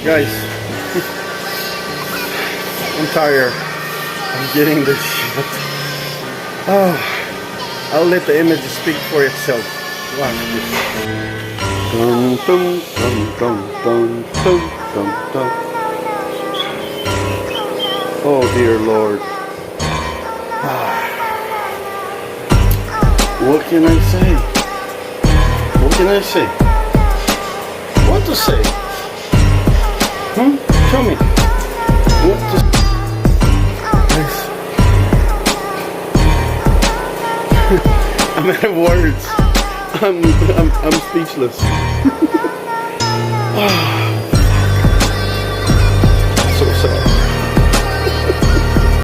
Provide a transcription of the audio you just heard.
Guys, I'm tired. I'm getting this shit. Oh, I'll let the image speak for itself. Watch this. Dun, dun, dun, dun, dun, dun, dun. Oh dear Lord. What can I say? What can I say? What to say? Tell me. What to say? I'm out of words. I'm speechless.